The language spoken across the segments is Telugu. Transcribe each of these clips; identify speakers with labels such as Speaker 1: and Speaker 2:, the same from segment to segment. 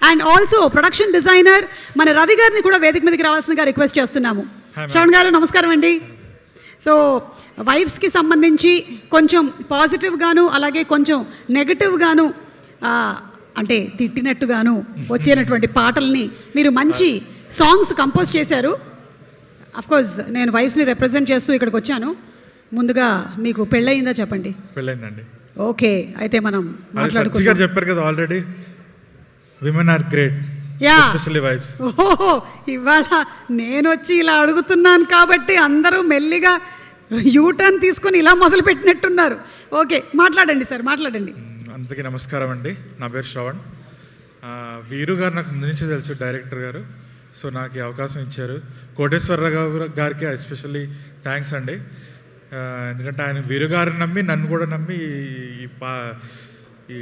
Speaker 1: అండ్ ఆల్సో ప్రొడక్షన్ డిజైనర్ మన రవి గారిని కూడా వేదిక మీదకి రావాల్సిందిగా రిక్వెస్ట్ చేస్తున్నాము. శ్రవణ్ గారు నమస్కారం అండి. సో వైఫ్స్కి సంబంధించి కొంచెం పాజిటివ్గాను అలాగే కొంచెం నెగటివ్గాను అంటే తిట్టినట్టుగాను వచ్చేటటువంటి పాటల్ని మీరు మంచి సాంగ్స్ కంపోజ్ చేశారు. అఫ్కోర్స్ నేను వైఫ్స్ని రిప్రజెంట్ చేస్తూ ఇక్కడికి వచ్చాను. ముందుగా మీకు పెళ్ళయిందా చెప్పండి.
Speaker 2: పెళ్ళైందండి.
Speaker 1: ఓకే, అయితే మనం మాట్లాడుకుందాం.
Speaker 2: చెప్పారు కదా already, women are great, especially wives.
Speaker 1: ఓహో, ఇవాళ నేను వచ్చి ఇలా అడుగుతున్నాను కాబట్టి అందరూ మెల్లిగా యూటర్న్ తీసుకొని ఇలా మొదలు పెట్టినట్టున్నారు. ఓకే, మాట్లాడండి సార్, మాట్లాడండి.
Speaker 2: అందరికీ నమస్కారం అండి. నా పేరు శ్రవణ్. వీరు గారు నాకు ముందు నుంచి తెలుసు, డైరెక్టర్ గారు. సో నాకు ఈ అవకాశం ఇచ్చారు. కోటేశ్వరరావు గారికి ఎస్పెషల్లీ థ్యాంక్స్ అండి. ఎందుకంటే ఆయన వీరు గారిని నమ్మి నన్ను కూడా నమ్మి ఈ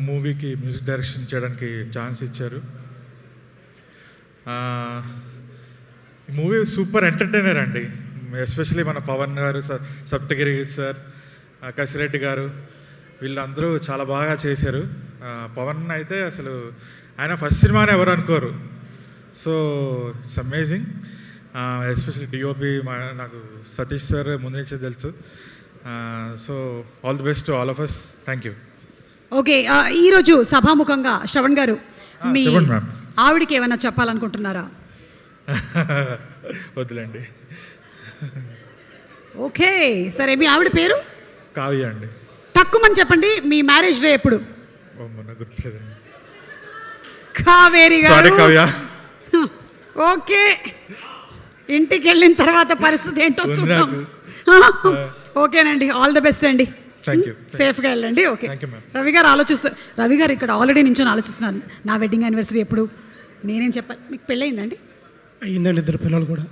Speaker 2: మూవీకి మ్యూజిక్ డైరెక్షన్ చేయడానికి ఛాన్స్ ఇచ్చారు. ఈ మూవీ సూపర్ ఎంటర్టైనర్ అండి. ఎస్పెషలీ మన పవన్ గారు, సప్తగిరి సార్, కసిరెడ్డి గారు, వీళ్ళందరూ చాలా బాగా చేశారు. పవన్ అయితే అసలు ఆయన ఫస్ట్ సినిమానే ఎవరు అనుకోరు. So it's amazing. Especially DOP నాకు సతీష్ సార్ ముందు నుంచే తెలుసు. So all the best to all of us. Thank you.
Speaker 1: Okay, ఈరోజు సభాముఖంగా శ్రవణ్ గారు మీ
Speaker 2: చెప్పండి మ్యామ్.
Speaker 1: ఆవిడకి ఏమైనా చెప్పాలనుకుంటున్నారా?
Speaker 2: వద్దులేండి.
Speaker 1: ఓకే, సరే. మీ ఆవిడ పేరు?
Speaker 2: కావ్య అండి.
Speaker 1: తక్కువని చెప్పండి. మీ మ్యారేజ్ డే ఎప్పుడు?
Speaker 2: గుర్తులేదండి.
Speaker 1: కావేరి
Speaker 2: సారీ
Speaker 1: గారు.
Speaker 2: కావ్య.
Speaker 1: ఓకే, ఇంటికి వెళ్ళిన తర్వాత పరిస్థితి ఏంటో చూద్దాం. ఓకేనండి, ఆల్ ది బెస్ట్ అండి. సేఫ్గా వెళ్ళండి. ఓకే, రవి గారు రవి గారు ఇక్కడ ఆల్రెడీ నించొని ఆలోచిస్తున్నారు, నా వెడ్డింగ్ యానివర్సరీ ఎప్పుడు, నేనేం చెప్పాలి. మీకు పెళ్ళయిందండి?
Speaker 3: అయ్యిందండి, 2 పిల్లలు కూడా.